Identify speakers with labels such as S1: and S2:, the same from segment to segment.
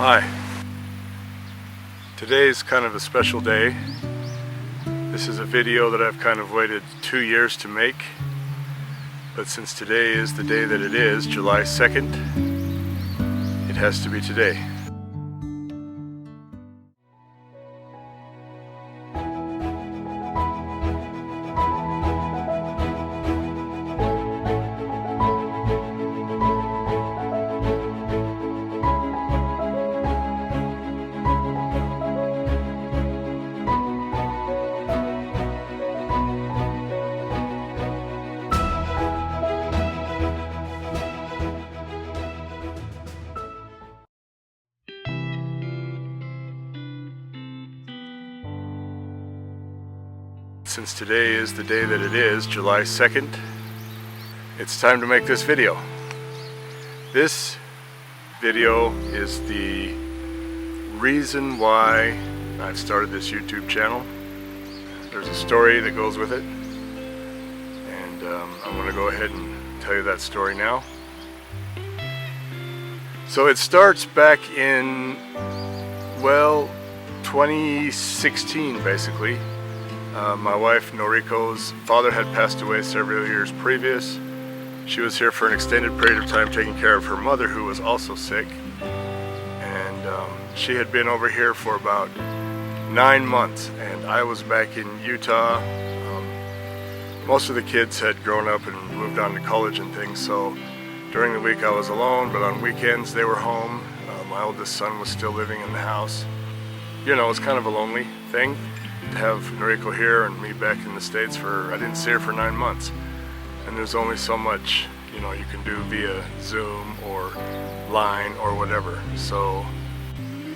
S1: Hi. Today's kind of a special day. This is a video that I've kind of waited 2 years to make. But since today is the day that it is, July 2nd, it has to be today. Since today is the day that it is, July 2nd, it's time to make this video. This video is the reason why I've started this YouTube channel. There's a story that goes with it, and I'm going to go ahead and tell you that story now. So it starts back in, well, 2016 basically. My wife Noriko's father had passed away several years previous. She was here for an extended period of time taking care of her mother, who was also sick. And she had been over here for about 9 months, and I was back in Utah. Most of the kids had grown up and moved on to college and things, so during the week I was alone, but on weekends they were home. My oldest son was still living in the house. You know, it's kind of a lonely thing to have Noriko here and me back in the States I didn't see her for 9 months. And there's only so much, you know, you can do via Zoom or Line or whatever. So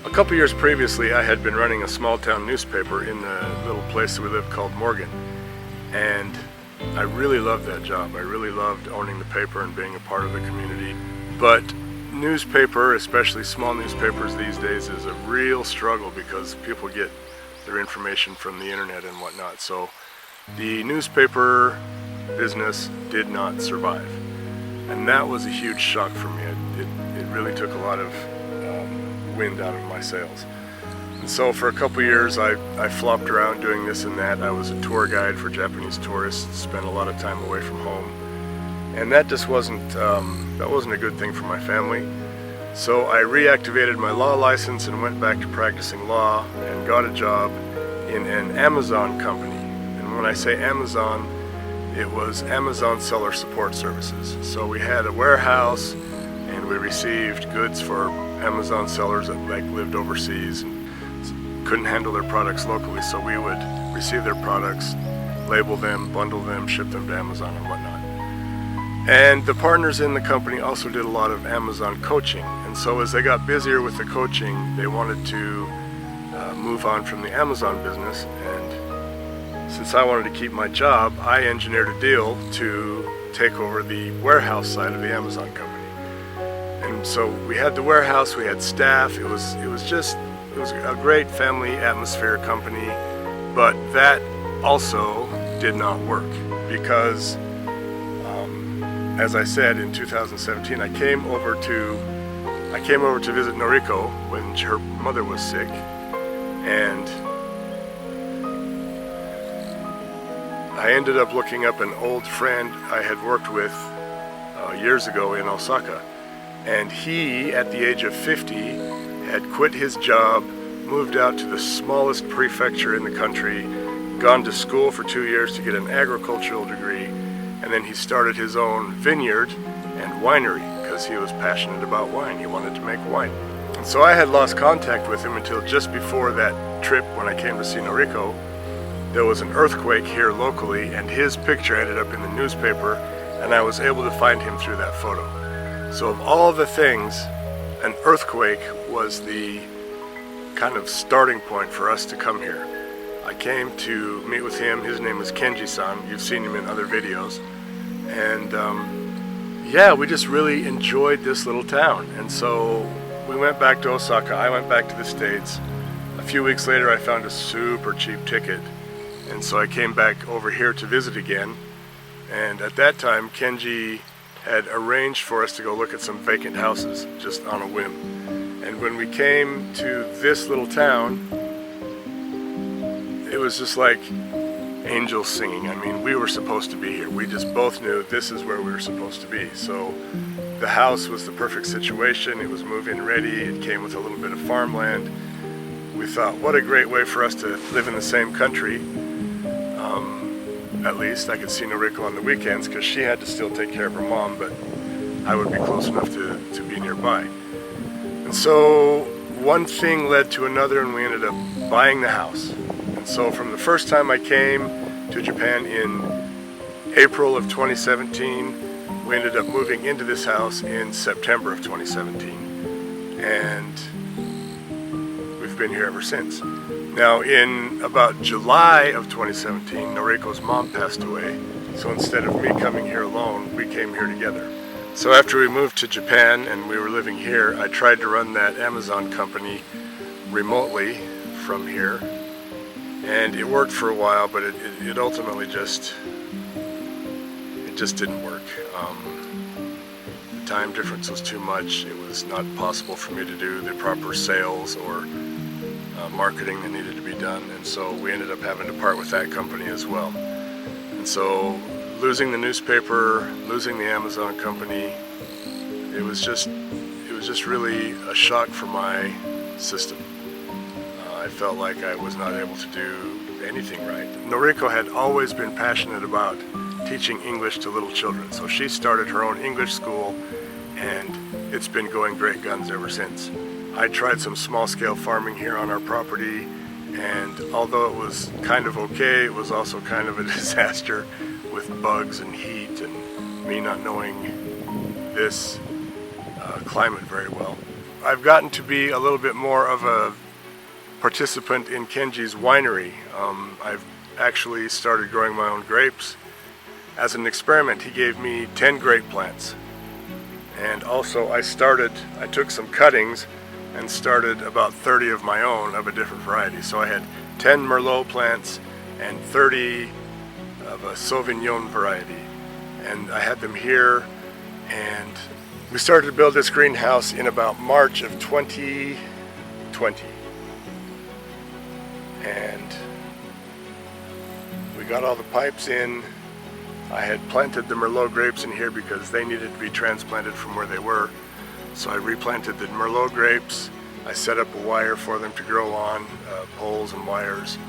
S1: a couple years previously I had been running a small town newspaper in the little place that we lived called Morgan. And I really loved that job. I really loved owning the paper and being a part of the community. But newspaper, especially small newspapers these days, is a real struggle because people get their information from the internet and whatnot. So the newspaper business did not survive, and that was a huge shock for me. It really took a lot of wind out of my sails. And so for a couple years I flopped around doing this and that. I was a tour guide for Japanese tourists, spent a lot of time away from home, and that just wasn't a good thing for my family. So I reactivated my law license and went back to practicing law and got a job in an Amazon company. And when I say Amazon, it was Amazon Seller Support Services. So we had a warehouse and we received goods for Amazon sellers that lived overseas and couldn't handle their products locally. So we would receive their products, label them, bundle them, ship them to Amazon and whatnot. And the partners in the company also did a lot of Amazon coaching. And so as they got busier with the coaching, they wanted to move on from the Amazon business. And since I wanted to keep my job, I engineered a deal to take over the warehouse side of the Amazon company. And so we had the warehouse, we had staff. It was a great family atmosphere company. But that also did not work because, as I said, in 2017, I came over to visit Noriko when her mother was sick, and I ended up looking up an old friend I had worked with years ago in Osaka, and he, at the age of 50, had quit his job, moved out to the smallest prefecture in the country, gone to school for 2 years to get an agricultural degree, and then he started his own vineyard and winery because he was passionate about wine. He wanted to make wine. And so I had lost contact with him until just before that trip when I came to see Noriko. There was an earthquake here locally, and his picture ended up in the newspaper, and I was able to find him through that photo. So of all the things, an earthquake was the kind of starting point for us to come here. I came to meet with him. His name is Kenji-san. You've seen him in other videos. And yeah, we just really enjoyed this little town. And so we went back to Osaka. I went back to the States. A few weeks later, I found a super cheap ticket. And so I came back over here to visit again. And at that time, Kenji had arranged for us to go look at some vacant houses just on a whim. And when we came to this little town, it was just like angels singing. I mean, we were supposed to be here. We just both knew this is where we were supposed to be. So the house was the perfect situation. It was move-in ready. It came with a little bit of farmland. We thought, what a great way for us to live in the same country. At least I could see Noriko on the weekends because she had to still take care of her mom, but I would be close enough to be nearby. And so one thing led to another, and we ended up buying the house. And so from the first time I came to Japan in April of 2017, we ended up moving into this house in September of 2017. And we've been here ever since. Now in about July of 2017, Noriko's mom passed away. So instead of me coming here alone, we came here together. So after we moved to Japan and we were living here, I tried to run that Amazon company remotely from here. And it worked for a while, but it ultimately just didn't work. The time difference was too much. It was not possible for me to do the proper sales or marketing that needed to be done, and so we ended up having to part with that company as well. And so losing the newspaper, losing the Amazon company, it was just really a shock for my system. I felt like I was not able to do anything right. Noriko had always been passionate about teaching English to little children, so she started her own English school, and it's been going great guns ever since. I tried some small-scale farming here on our property, and although it was kind of okay, it was also kind of a disaster with bugs and heat and me not knowing this climate very well. I've gotten to be a little bit more of a participant in Kenji's winery. I've actually started growing my own grapes. As an experiment, he gave me 10 grape plants. And also I took some cuttings and started about 30 of my own of a different variety. So I had 10 Merlot plants and 30 of a Sauvignon variety. And I had them here, and we started to build this greenhouse in about March of 2020. And we got all the pipes in. I had planted the Merlot grapes in here because they needed to be transplanted from where they were. So I replanted the Merlot grapes. I set up a wire for them to grow on, poles and wires.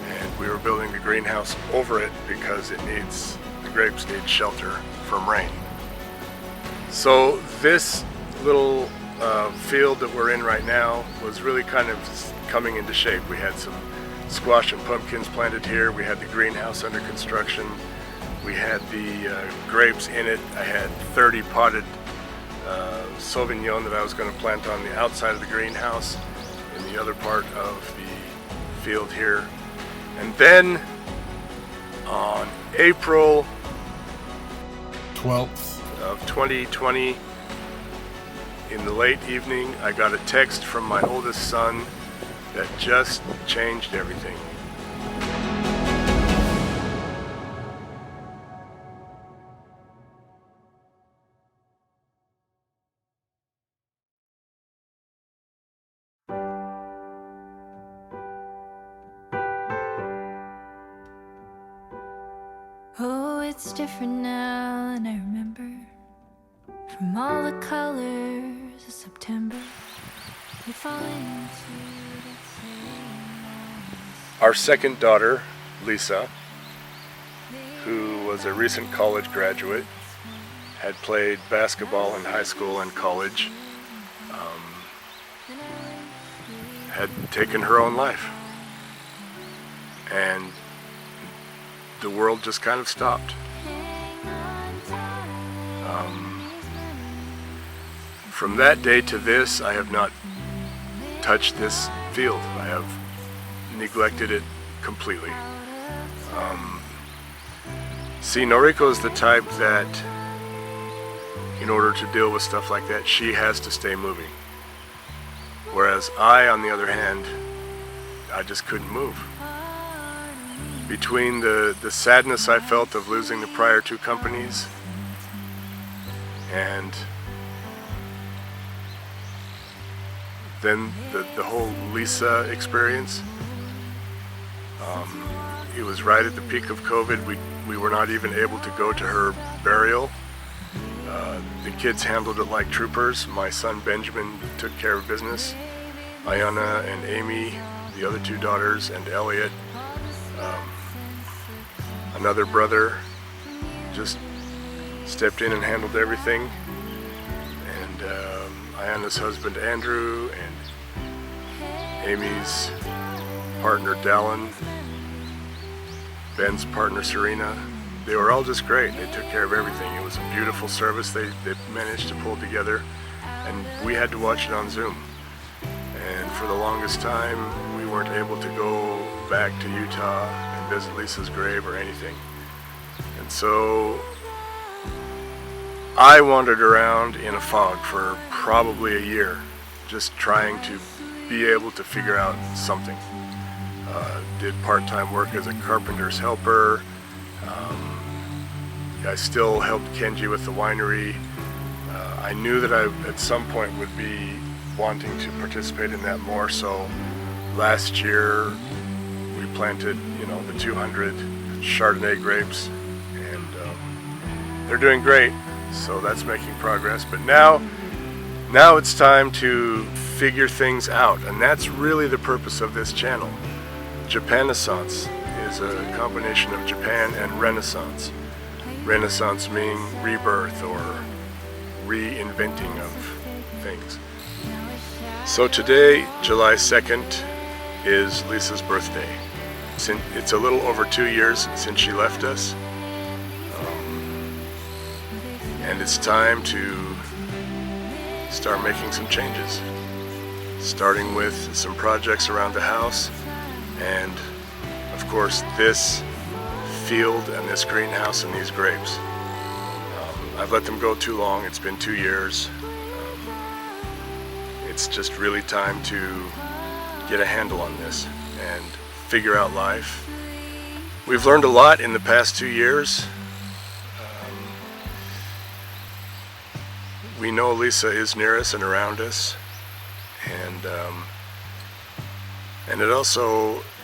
S1: And we were building the greenhouse over it because the grapes need shelter from rain. So this little field that we're in right now was really kind of coming into shape. We had some squash and pumpkins planted here. We had the greenhouse under construction. We had the grapes in it. I had 30 potted Sauvignon that I was going to plant on the outside of the greenhouse in the other part of the field here. And then on April 12th of 2020, in the late evening, I got a text from my oldest son that just changed everything.
S2: Oh, it's different now than I remember. From all the colors of September, we fall into that same.
S1: Our second daughter, Lisa, who was a recent college graduate, had played basketball in high school and college, had taken her own life. And the world just kind of stopped. From that day to this, I have not touched this field. I have neglected it completely. See, Noriko is the type that, in order to deal with stuff like that, she has to stay moving. Whereas I, on the other hand, I just couldn't move. Between the sadness I felt of losing the prior two companies Then the whole Lisa experience. It was right at the peak of COVID. We were not even able to go to her burial. The kids handled it like troopers. My son Benjamin took care of business. Ayana and Amy, the other two daughters, and Elliot, another brother, just stepped in and handled everything. And Ayana's husband Andrew and Amy's partner Dallin, Ben's partner Serena, they were all just great. They took care of everything. It was a beautiful service they managed to pull together, and we had to watch it on Zoom. And for the longest time, we weren't able to go back to Utah and visit Lisa's grave or anything. And so I wandered around in a fog for probably a year, just trying to be able to figure out something. Did part-time work as a carpenter's helper. I still helped Kenji with the winery. I knew that I at some point would be wanting to participate in that more, so last year we planted, the 200 Chardonnay grapes, and they're doing great, so that's making progress. But now it's time to figure things out, and that's really the purpose of this channel. Japanaissance is a combination of Japan and Renaissance. Renaissance meaning rebirth or reinventing of things. So today, July 2nd, is Lisa's birthday. It's a little over 2 years since she left us. And it's time to start making some changes. Starting with some projects around the house, and of course this field and this greenhouse and these grapes. I've let them go too long. It's been 2 years. It's just really time to get a handle on this and figure out life. We've learned a lot in the past 2 years. We know Lisa is near us and around us, and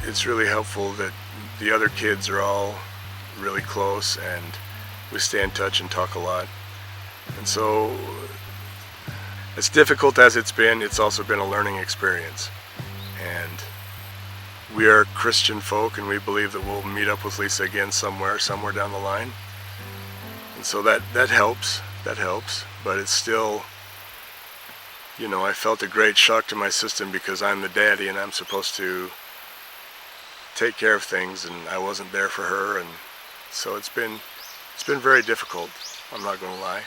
S1: it's really helpful that the other kids are all really close and we stay in touch and talk a lot. And so, as difficult as it's also been a learning experience. And we are Christian folk, and we believe that we'll meet up with Lisa again somewhere down the line. And so that helps, but it's still, I felt a great shock to my system because I'm the daddy and I'm supposed to take care of things, and I wasn't there for her, and so it's been very difficult, I'm not going to lie.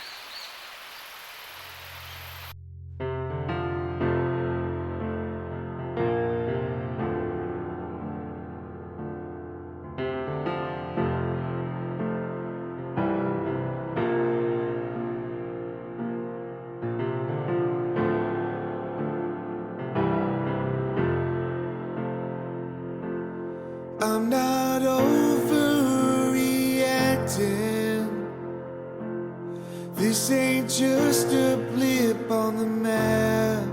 S3: I'm not overreacting. This ain't just a blip on the map.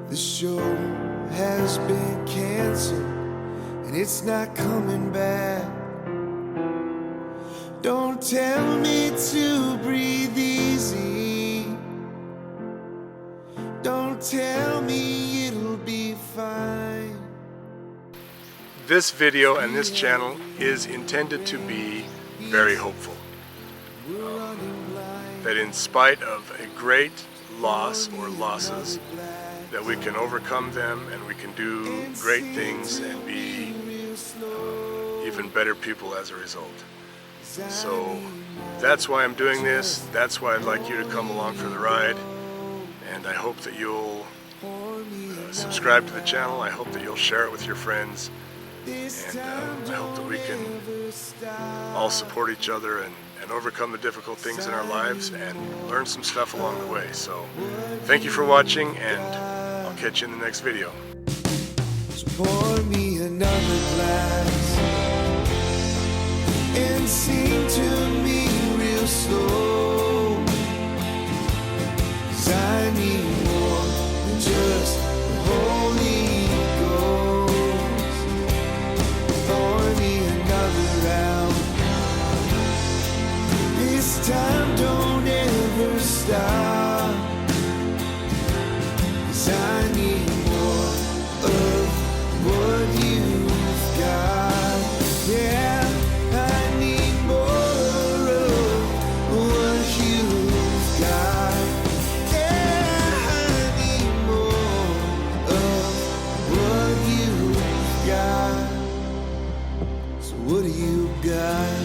S3: The show has been canceled and it's not coming back. Don't tell me to breathe easy. Don't tell me it'll be fine.
S1: This video and this channel is intended to be very hopeful. That in spite of a great loss or losses, that we can overcome them and we can do great things and be even better people as a result. So that's why I'm doing this. That's why I'd like you to come along for the ride. And I hope that you'll subscribe to the channel. I hope that you'll share it with your friends. And I hope that we can all support each other and overcome the difficult things in our lives and learn some stuff along the way. So thank you for watching, and I'll catch you in the next video.
S3: So pour me another glass and sing to me real slow, 'cause I need time don't ever stop. 'Cause I need more of what you've got. Yeah, I need more of what you've got. Yeah, I need more of what you've got. So what do you got?